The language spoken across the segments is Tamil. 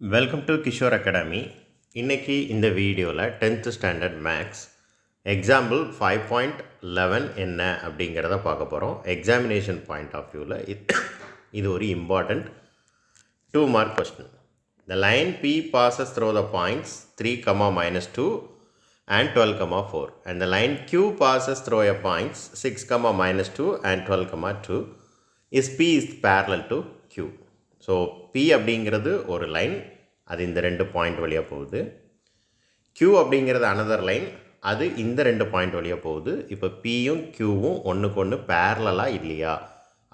Welcome to Kishore academy. இன்றைக்கி இந்த வீடியோவில் 10th ஸ்டாண்டர்ட் மேக்ஸ் எக்ஸாம்பிள் 5.11 என்ன அப்படிங்கிறத பார்க்க போகிறோம். எக்ஸாமினேஷன் பாயிண்ட் ஆஃப் வியூவில் இது ஒரு important 2 mark question. The line P passes through the points 3, -2 and 12, 4 and the line Q passes through a points 6, -2 and 12, 2 is P is parallel to Q. So P அப்படிங்கிறது ஒரு லைன், அது இந்த 2 பாயிண்ட் வழியாக போகுது. Q அப்படிங்கிறது அனதர் லைன், அது இந்த 2 பாயிண்ட் வழியாக போகுது. இப்போ Pயும் Qவும் ஒன்றுக்கு ஒன்று பேரலாக இல்லையா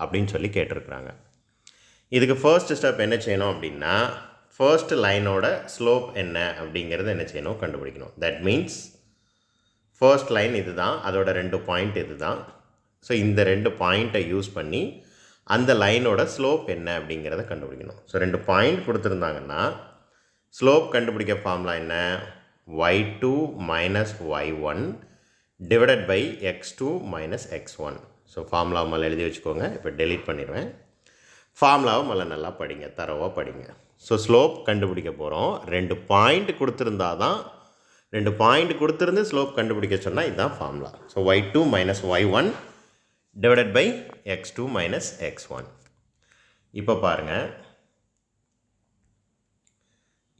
அப்படின்னு சொல்லி கேட்டிருக்கிறாங்க. இதுக்கு ஃபர்ஸ்ட் ஸ்டெப் என்ன செய்யணும் அப்படின்னா, ஃபர்ஸ்ட் லைனோட ஸ்லோப் என்ன அப்படிங்கிறது என்ன செய்யணும், கண்டுபிடிக்கணும். தட் மீன்ஸ் ஃபர்ஸ்ட் லைன் இது தான், அதோட 2 பாயிண்ட் இது தான். ஸோ இந்த 2 பாயிண்ட்டை யூஸ் பண்ணி அந்த லைனோட ஸ்லோப் என்ன அப்படிங்கிறத கண்டுபிடிக்கணும். ஸோ 2 பாயிண்ட் கொடுத்துருந்தாங்கன்னா ஸ்லோப் கண்டுபிடிக்க ஃபார்முலா என்ன, y2 minus y1 divided by x2 minus x1. So ஃபார்முலாவை மேலே எழுதி வச்சுக்கோங்க. இப்போ டெலீட் பண்ணிடுவேன். ஃபார்முலாவை மேலே நல்லா படிங்க, தரவாக படிங்க. ஸோ ஸ்லோப் கண்டுபிடிக்க போகிறோம். 2 பாயிண்ட் கொடுத்துருந்தா தான், 2 பாயிண்ட் கொடுத்துருந்து ஸ்லோப் கண்டுபிடிக்க சொன்னால் இதுதான் formula. So y2 minus y1 divided by x2 minus x1. இப்போ பாருங்கள்,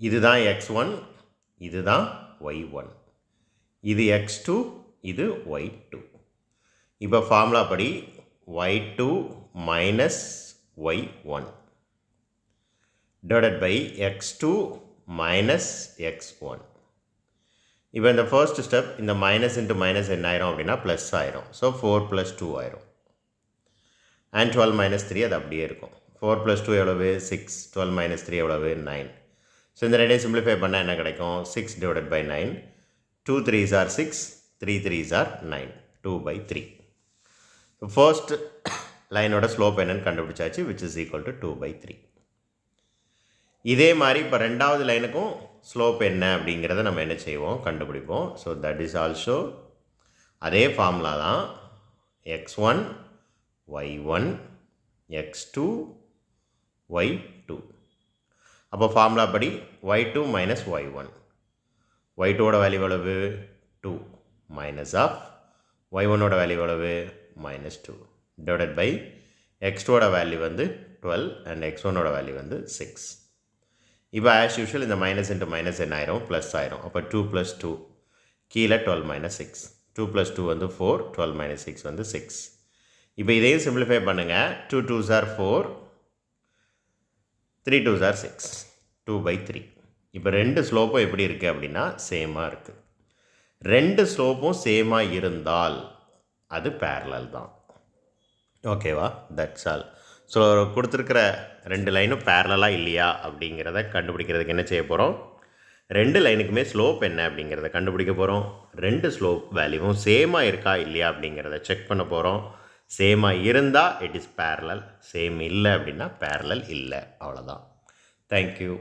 இதுதான் x1, இதுதான் y1, இது x2, இது y2. இப்போ ஃபார்முலா படி y2 minus y1 divided by x2 minus x1. இப்போ இந்த ஃபர்ஸ்ட் ஸ்டெப், இந்த மைனஸ் இன்ட்டு மைனஸ் என்ன ஆயிரும் அப்படின்னா ப்ளஸ் ஆயிரும். ஸோ 4 + 2 ஆயிரும். அண்ட் 12 - 3 அது அப்படியே இருக்கும். 4 + 2 எவ்வளவு 6, 12 - 3 எவ்வளவு 9. ஸோ இந்த ரெண்டையும் சிம்பிளிஃபை பண்ணால் என்ன கிடைக்கும், 6 divided by 9. 2 3s are 6, 3 3s are 9, 2/3. First லைனோட slope என்னன்னு கண்டுபிடிச்சாச்சு, which is equal to 2/3. இதே மாதிரி இப்போ ரெண்டாவது லைனுக்கும் ஸ்லோப் என்ன அப்படிங்கிறத நம்ம என்ன செய்வோம், கண்டுபிடிப்போம். ஸோ தட் இஸ் ஆல்சோ அதே ஃபார்முலா தான், x1 y1 x2 y2. அப்போ ஃபார்முலா படி y2 மைனஸ் y1, y2ஓட வேல்யூ எவ்வளவு 2 மைனஸ் ஆஃப் y1ஓட வேல்யூ எவ்வளவு -2 டிவைடட் பை x2ஓட வேல்யூ வந்து 12 அண்ட் x1ஓட வேல்யூ வந்து 6. இப்போ ஆஸ் யூஷுவல் இந்த மைனஸ் இன்ட்டு மைனஸ் என்ன ஆயிரும், ப்ளஸ் ஆயிரும். அப்போ 2 + 2 கீழே 12 - 6, 2 + 2 வந்து 4, 12 - 6 வந்து 6. இப்போ இதையும் சிம்பிளிஃபை பண்ணுங்கள். 2 2s are 4, 3 2s are 6, 2/3. இப்போ 2 ஸ்லோப்பும் எப்படி இருக்குது அப்படின்னா சேமாக இருக்குது. 2 ஸ்லோப்பும் சேமாக இருந்தால் அது பேரலல் தான். ஓகேவா, தட்ஸ் ஆல். ஸோ கொடுத்துருக்கிற 2 லைனும் பேரலாக இல்லையா அப்படிங்கிறத கண்டுபிடிக்கிறதுக்கு என்ன செய்ய போகிறோம், 2 லைனுக்குமே ஸ்லோப் என்ன அப்படிங்கிறத கண்டுபிடிக்க போகிறோம். 2 ஸ்லோப் வேல்யூவும் சேமாக இருக்கா இல்லையா அப்படிங்கிறத செக் பண்ண போகிறோம். சேமாக இருந்தால் இட் இஸ் பேரலல், சேம் இல்லை அப்படின்னா பேரலல் இல்லை, அவ்வளோதான். தேங்க்யூ.